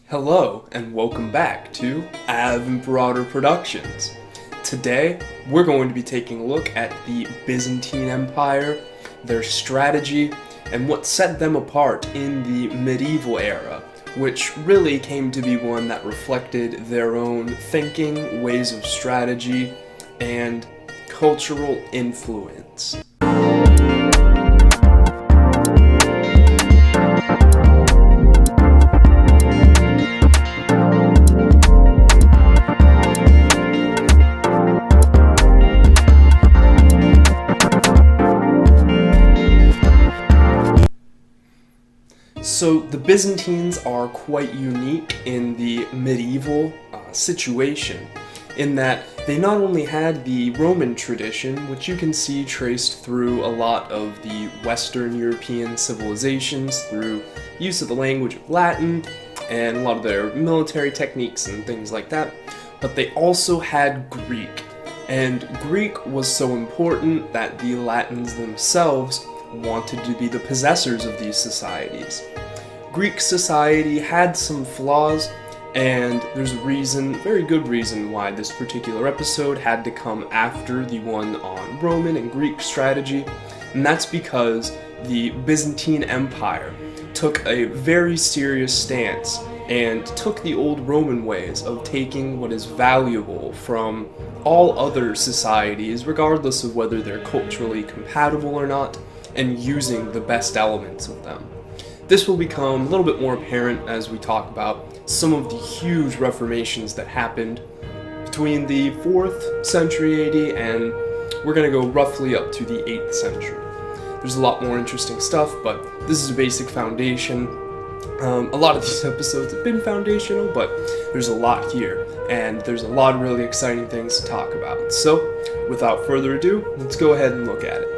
Hello, and welcome back to Ave Imperator Productions. Today, we're going to be taking a look at the Byzantine Empire, their strategy, and what set them apart in the medieval era, which really came to be one that reflected their own thinking, ways of strategy, and cultural influence. So the Byzantines are quite unique in the medieval situation, in that they not only had the Roman tradition, which you can see traced through a lot of the Western European civilizations through use of the language of Latin and a lot of their military techniques and things like that, but they also had Greek. And Greek was so important that the Latins themselves wanted to be the possessors of these societies. Greek society had some flaws, and there's a reason, very good reason, why this particular episode had to come after the one on Roman and Greek strategy, and that's because the Byzantine Empire took a very serious stance and took the old Roman ways of taking what is valuable from all other societies, regardless of whether they're culturally compatible or not, and using the best elements of them. This will become a little bit more apparent as we talk about some of the huge reformations that happened between the 4th century AD and we're going to go roughly up to the 8th century. There's a lot more interesting stuff, but this is a basic foundation. A lot of these episodes have been foundational, but there's a lot here, and there's a lot of really exciting things to talk about. So, without further ado, let's go ahead and look at it.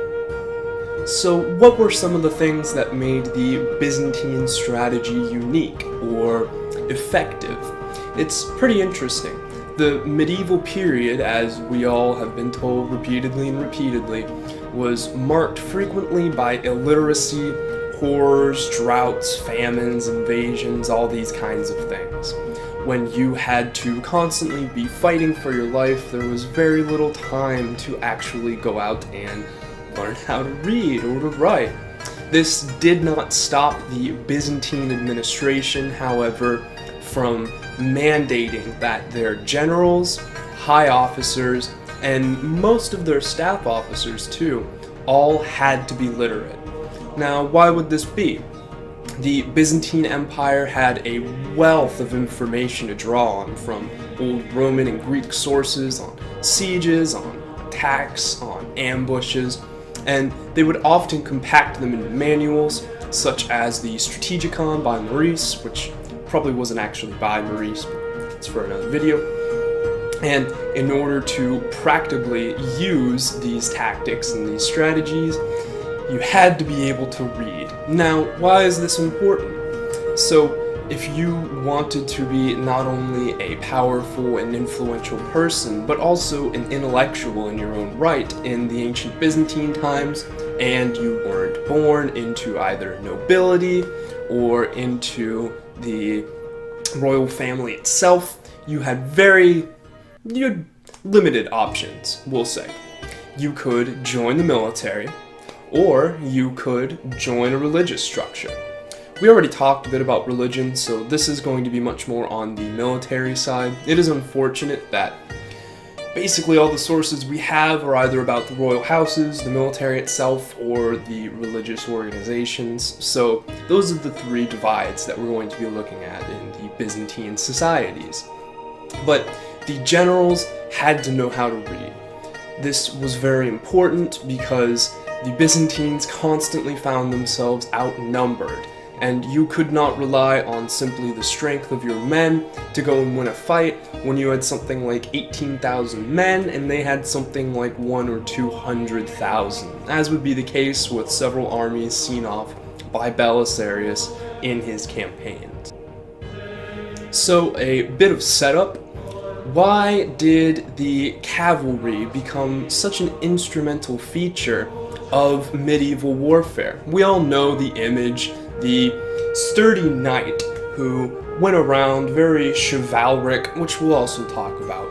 So, what were some of the things that made the Byzantine strategy unique or effective? It's pretty interesting. The medieval period, as we all have been told repeatedly and repeatedly, was marked frequently by illiteracy, horrors, droughts, famines, invasions, all these kinds of things. When you had to constantly be fighting for your life, there was very little time to actually go out and learn how to read or to write. This did not stop the Byzantine administration, however, from mandating that their generals, high officers, and most of their staff officers too, all had to be literate. Now, why would this be? The Byzantine Empire had a wealth of information to draw on from old Roman and Greek sources on sieges, on attacks, on ambushes, and they would often compact them into manuals, such as the Strategicon by Maurice, which probably wasn't actually by Maurice, but it's for another video. And in order to practically use these tactics and these strategies, you had to be able to read. Now, why is this important? So, if you wanted to be not only a powerful and influential person, but also an intellectual in your own right in the ancient Byzantine times, and you weren't born into either nobility or into the royal family itself, you had limited options, we'll say. You could join the military, or you could join a religious structure. We already talked a bit about religion, so this is going to be much more on the military side. It is unfortunate that basically all the sources we have are either about the royal houses, the military itself, or the religious organizations. So those are the three divides that we're going to be looking at in the Byzantine societies. But the generals had to know how to read. This was very important because the Byzantines constantly found themselves outnumbered, and you could not rely on simply the strength of your men to go and win a fight when you had something like 18,000 men and they had something like 100,000 or 200,000, as would be the case with several armies seen off by Belisarius in his campaigns. So, a bit of setup. Why did the cavalry become such an instrumental feature of medieval warfare? We all know the image, the sturdy knight who went around very chivalric, which we'll also talk about,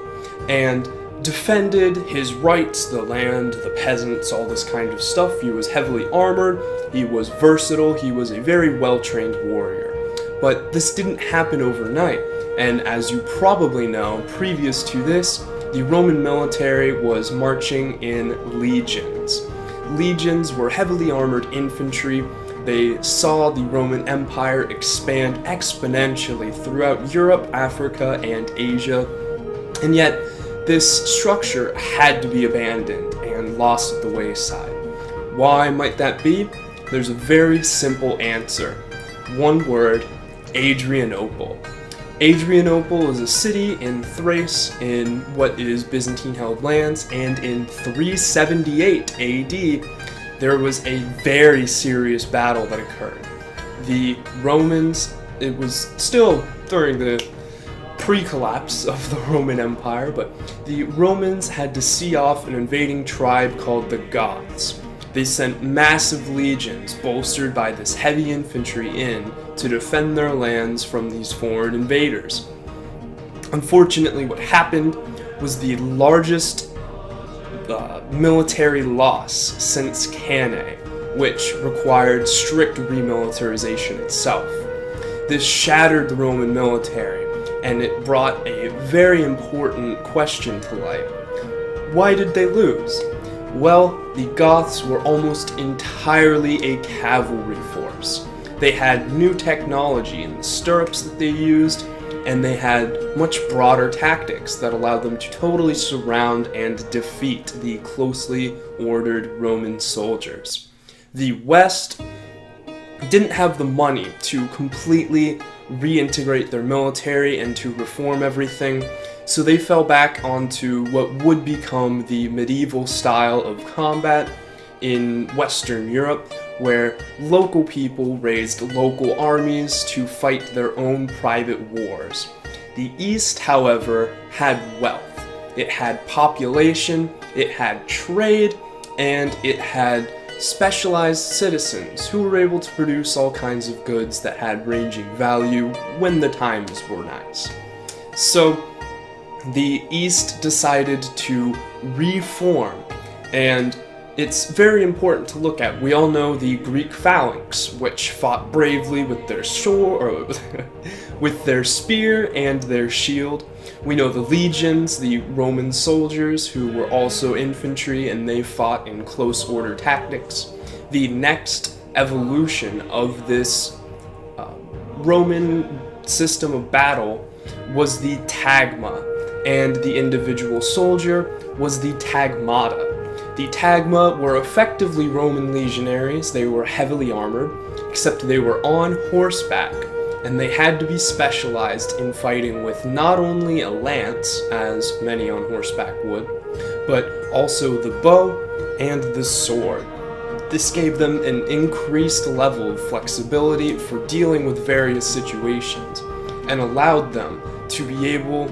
and defended his rights, the land, the peasants, all this kind of stuff. He was heavily armored, he was versatile, he was a very well-trained warrior. But this didn't happen overnight, and as you probably know, previous to this, the Roman military was marching in legions. Legions were heavily armored infantry. They saw the Roman Empire expand exponentially throughout Europe, Africa, and Asia, and yet this structure had to be abandoned and lost at the wayside. Why might that be? There's a very simple answer. One word: Adrianople. Adrianople is a city in Thrace in what is Byzantine-held lands, and in 378 AD, there was a very serious battle that occurred. The Romans, it was still during the pre-collapse of the Roman Empire, but the Romans had to see off an invading tribe called the Goths. They sent massive legions, bolstered by this heavy infantry, in to defend their lands from these foreign invaders. Unfortunately, what happened was the largest military loss since Cannae, which required strict remilitarization itself. This shattered the Roman military, and it brought a very important question to light. Why did they lose? Well, the Goths were almost entirely a cavalry force. They had new technology in the stirrups that they used, and they had much broader tactics that allowed them to totally surround and defeat the closely ordered Roman soldiers. The West didn't have the money to completely reintegrate their military and to reform everything, so they fell back onto what would become the medieval style of combat in Western Europe, where local people raised local armies to fight their own private wars. The East, however, had wealth. It had population, it had trade, and it had specialized citizens who were able to produce all kinds of goods that had ranging value when the times were nice. So the East decided to reform, and it's very important to look at. We all know the Greek phalanx, which fought bravely with their with their spear and their shield. We know the legions, the Roman soldiers, who were also infantry, and they fought in close order tactics. The next evolution of this Roman system of battle was the tagma, and the individual soldier was the tagmata. The tagma were effectively Roman legionaries. They were heavily armored, except they were on horseback, and they had to be specialized in fighting with not only a lance, as many on horseback would, but also the bow and the sword. This gave them an increased level of flexibility for dealing with various situations, and allowed them to be able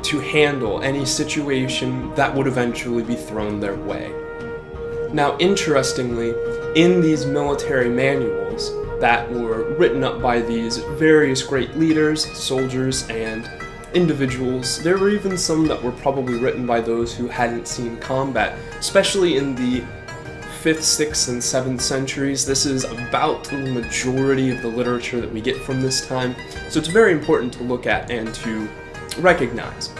to handle any situation that would eventually be thrown their way. Now, interestingly, in these military manuals that were written up by these various great leaders, soldiers, and individuals, there were even some that were probably written by those who hadn't seen combat, especially in the 5th, 6th, and 7th centuries. This is about the majority of the literature that we get from this time, so it's very important to look at and to recognize.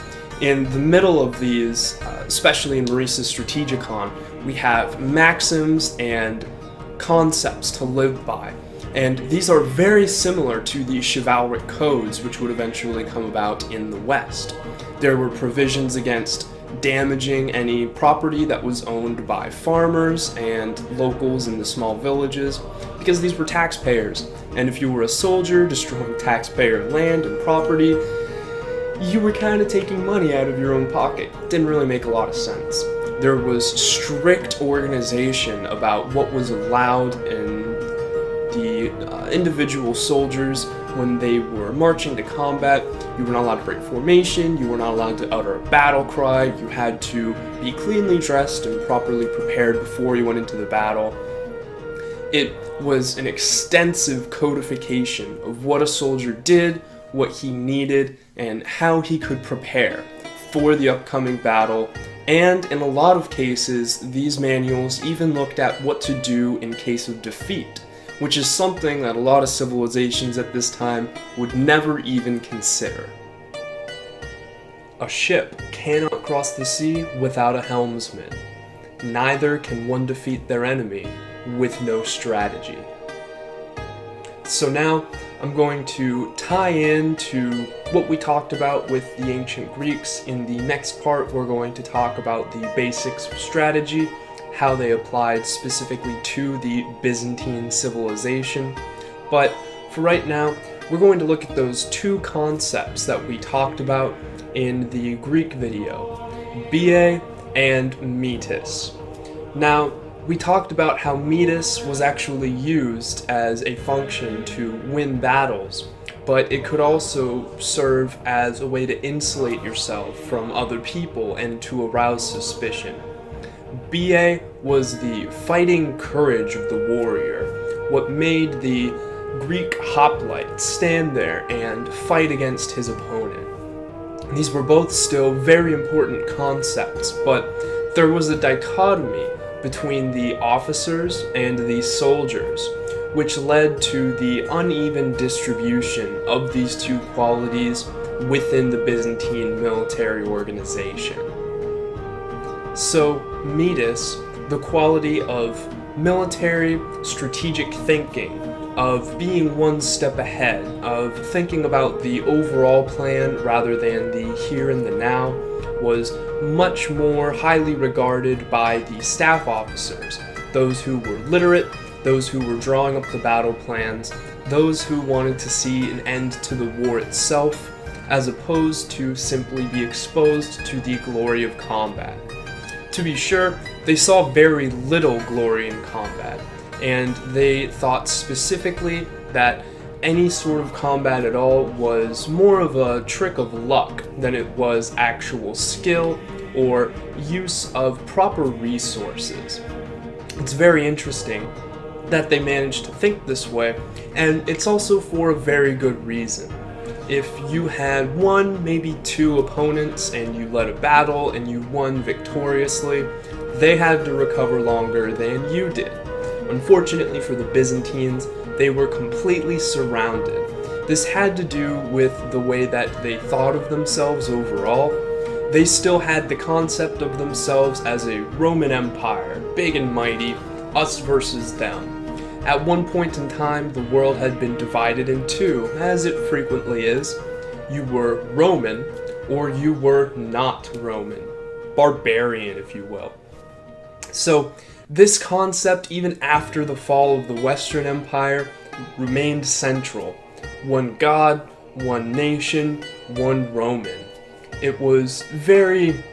In the middle of these, especially in Maurice's Strategicon, we have maxims and concepts to live by, and these are very similar to the chivalric codes which would eventually come about in the West. There were provisions against damaging any property that was owned by farmers and locals in the small villages, because these were taxpayers, and if you were a soldier destroying taxpayer land and property, you were kind of taking money out of your own pocket. Didn't really make a lot of sense. There was strict organization about what was allowed in the individual soldiers when they were marching to combat. You were not allowed to break formation, you were not allowed to utter a battle cry, you had to be cleanly dressed and properly prepared before you went into the battle. It was an extensive codification of what a soldier did, what he needed and how he could prepare for the upcoming battle, and in a lot of cases, these manuals even looked at what to do in case of defeat, which is something that a lot of civilizations at this time would never even consider. A ship cannot cross the sea without a helmsman. Neither can one defeat their enemy with no strategy. So now I'm going to tie in to what we talked about with the ancient Greeks. In the next part, we're going to talk about the basics of strategy, how they applied specifically to the Byzantine civilization. But for right now, we're going to look at those two concepts that we talked about in the Greek video, Bia and metis. Now, we talked about how metis was actually used as a function to win battles, but it could also serve as a way to insulate yourself from other people and to arouse suspicion. Bia was the fighting courage of the warrior, what made the Greek hoplite stand there and fight against his opponent. These were both still very important concepts, but there was a dichotomy between the officers and the soldiers, which led to the uneven distribution of these two qualities within the Byzantine military organization. So, metis, the quality of military strategic thinking, of being one step ahead, of thinking about the overall plan rather than the here and the now, was much more highly regarded by the staff officers, those who were literate, those who were drawing up the battle plans, those who wanted to see an end to the war itself, as opposed to simply be exposed to the glory of combat. To be sure, they saw very little glory in combat, and they thought specifically that any sort of combat at all was more of a trick of luck than it was actual skill or use of proper resources. It's very interesting that they managed to think this way, and it's also for a very good reason. If you had one, maybe two opponents, and you led a battle and you won victoriously, they had to recover longer than you did. Unfortunately for the Byzantines, they were completely surrounded. This had to do with the way that they thought of themselves overall. They still had the concept of themselves as a Roman Empire, big and mighty, us versus them. At one point in time, the world had been divided in two, as it frequently is. You were Roman, or you were not Roman. Barbarian, if you will. So, this concept, even after the fall of the Western Empire, remained central. One God, one nation, one Roman. It was very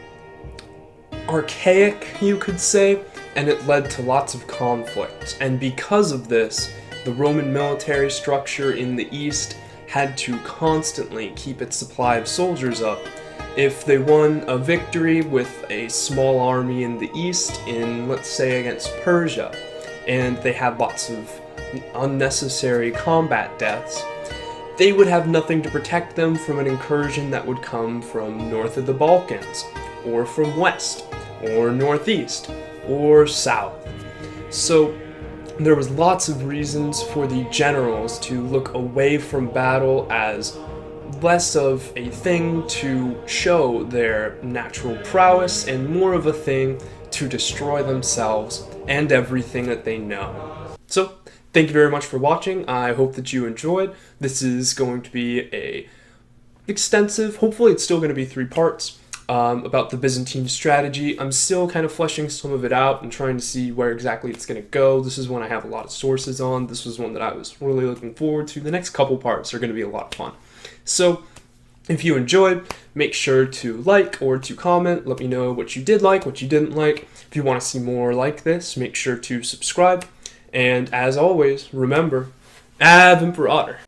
archaic, you could say, and it led to lots of conflict. And because of this, the Roman military structure in the East had to constantly keep its supply of soldiers up. If they won a victory with a small army in the East, in, let's say, against Persia, and they had lots of unnecessary combat deaths, they would have nothing to protect them from an incursion that would come from north of the Balkans, or from west, or northeast, or south. So there was lots of reasons for the generals to look away from battle as less of a thing to show their natural prowess and more of a thing to destroy themselves and everything that they know. So, thank you very much for watching. I hope that you enjoyed. This is going to be a extensive, hopefully it's still going to be 3 parts, about the Byzantine strategy. I'm still kind of fleshing some of it out and trying to see where exactly it's going to go. This is one I have a lot of sources on. This was one that I was really looking forward to. The next couple parts are going to be a lot of fun. So, if you enjoyed, make sure to like or to comment. Let me know what you did like, what you didn't like. If you want to see more like this, make sure to subscribe. And as always, remember, Ave Imperator.